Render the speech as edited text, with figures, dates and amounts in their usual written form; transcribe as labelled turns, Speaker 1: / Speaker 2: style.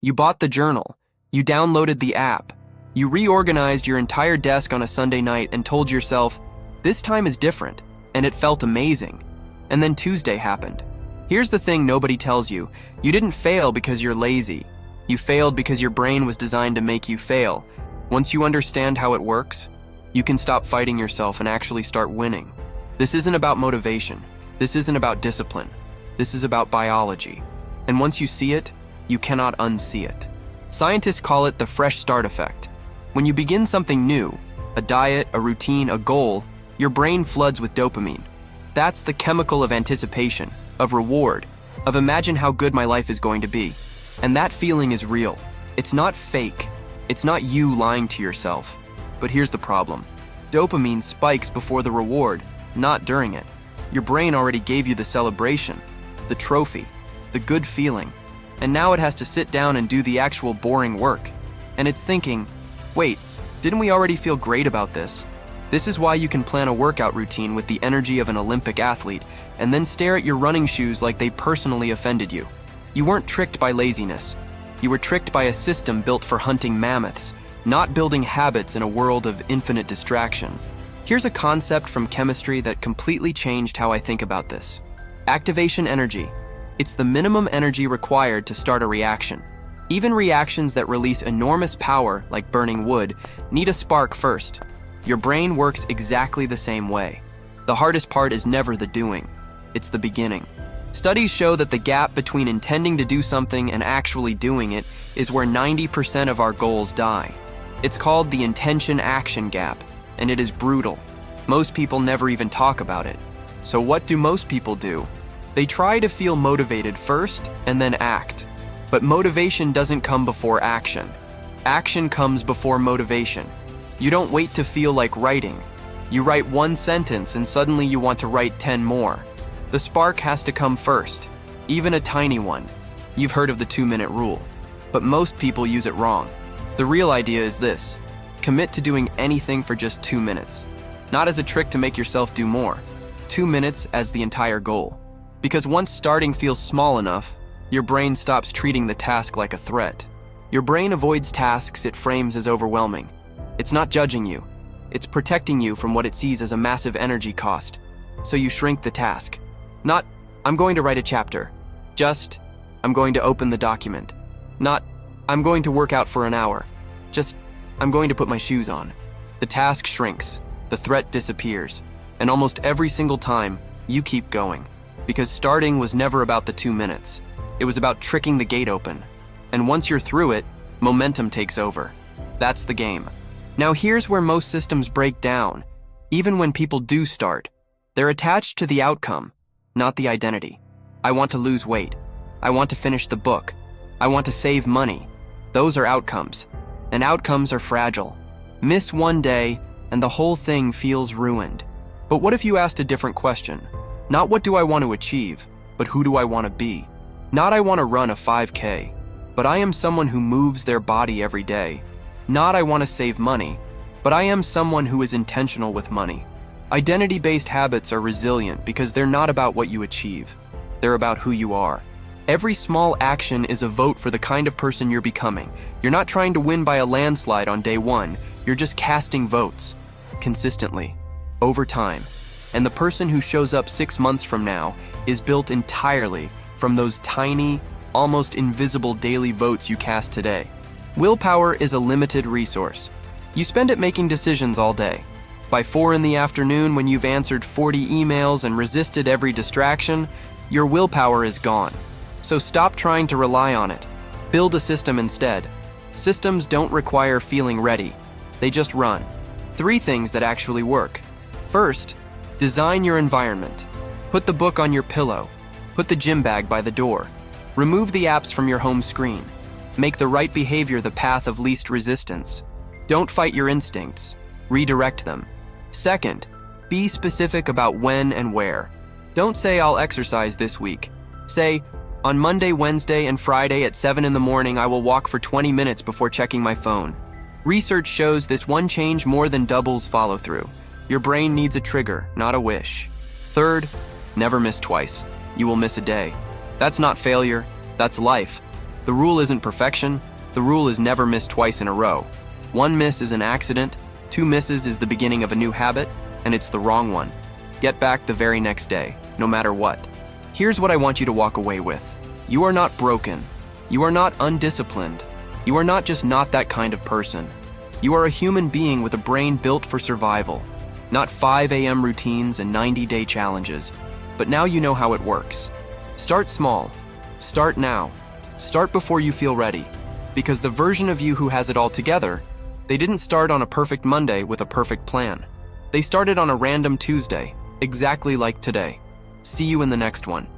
Speaker 1: You bought the journal. You downloaded the app. You reorganized your entire desk on a Sunday night and told yourself, this time is different, and it felt amazing. And then Tuesday happened. Here's the thing nobody tells you. You didn't fail because you're lazy. You failed because your brain was designed to make you fail. Once you understand how it works, you can stop fighting yourself and actually start winning. This isn't about motivation. This isn't about discipline. This is about biology. And once you see it, you cannot unsee it. Scientists call it the fresh start effect. When you begin something new, a diet, a routine, a goal, your brain floods with dopamine. That's the chemical of anticipation, of reward, of imagine how good my life is going to be. And that feeling is real. It's not fake. It's not you lying to yourself. But here's the problem. Dopamine spikes before the reward, not during it. Your brain already gave you the celebration, the trophy, the good feeling, and now it has to sit down and do the actual boring work. And it's thinking, wait, didn't we already feel great about this? This is why you can plan a workout routine with the energy of an Olympic athlete and then stare at your running shoes like they personally offended you. You weren't tricked by laziness. You were tricked by a system built for hunting mammoths, not building habits in a world of infinite distraction. Here's a concept from chemistry that completely changed how I think about this. Activation energy. It's the minimum energy required to start a reaction. Even reactions that release enormous power, like burning wood, need a spark first. Your brain works exactly the same way. The hardest part is never the doing. It's the beginning. Studies show that the gap between intending to do something and actually doing it is where 90% of our goals die. It's called the intention-action gap, and it is brutal. Most people never even talk about it. So what do most people do? They try to feel motivated first and then act. But motivation doesn't come before action. Action comes before motivation. You don't wait to feel like writing. You write one sentence and suddenly you want to write 10 more. The spark has to come first, even a tiny one. You've heard of the 2-minute rule, but most people use it wrong. The real idea is this: commit to doing anything for just 2 minutes. Not as a trick to make yourself do more. 2 minutes as the entire goal. Because once starting feels small enough, your brain stops treating the task like a threat. Your brain avoids tasks it frames as overwhelming. It's not judging you. It's protecting you from what it sees as a massive energy cost. So you shrink the task. Not, I'm going to write a chapter. Just, I'm going to open the document. Not, I'm going to work out for an hour. Just, I'm going to put my shoes on. The task shrinks. The threat disappears. And almost every single time, you keep going. Because starting was never about the 2 minutes. It was about tricking the gate open. And once you're through it, momentum takes over. That's the game. Now here's where most systems break down. Even when people do start, they're attached to the outcome, not the identity. I want to lose weight. I want to finish the book. I want to save money. Those are outcomes. And outcomes are fragile. Miss one day, and the whole thing feels ruined. But what if you asked a different question? Not what do I want to achieve, but who do I want to be? Not I want to run a 5K, but I am someone who moves their body every day. Not I want to save money, but I am someone who is intentional with money. Identity-based habits are resilient because they're not about what you achieve. They're about who you are. Every small action is a vote for the kind of person you're becoming. You're not trying to win by a landslide on day one. You're just casting votes. Consistently. Over time. And the person who shows up 6 months from now is built entirely from those tiny, almost invisible daily votes you cast today. Willpower is a limited resource. You spend it making decisions all day. By 4 in the afternoon, when you've answered 40 emails and resisted every distraction, your willpower is gone. So stop trying to rely on it. Build a system instead. Systems don't require feeling ready. They just run. 3 things that actually work. First, design your environment. Put the book on your pillow. Put the gym bag by the door. Remove the apps from your home screen. Make the right behavior the path of least resistance. Don't fight your instincts. Redirect them. Second, be specific about when and where. Don't say I'll exercise this week. Say, on Monday, Wednesday, and Friday at 7 in the morning, I will walk for 20 minutes before checking my phone. Research shows this one change more than doubles follow-through. Your brain needs a trigger, not a wish. Third, never miss twice. You will miss a day. That's not failure, that's life. The rule isn't perfection. The rule is never miss twice in a row. One miss is an accident, 2 misses is the beginning of a new habit, and it's the wrong one. Get back the very next day, no matter what. Here's what I want you to walk away with. You are not broken. You are not undisciplined. You are not just not that kind of person. You are a human being with a brain built for survival. Not 5 a.m. routines and 90-day challenges. But now you know how it works. Start small. Start now. Start before you feel ready. Because the version of you who has it all together, they didn't start on a perfect Monday with a perfect plan. They started on a random Tuesday, exactly like today. See you in the next one.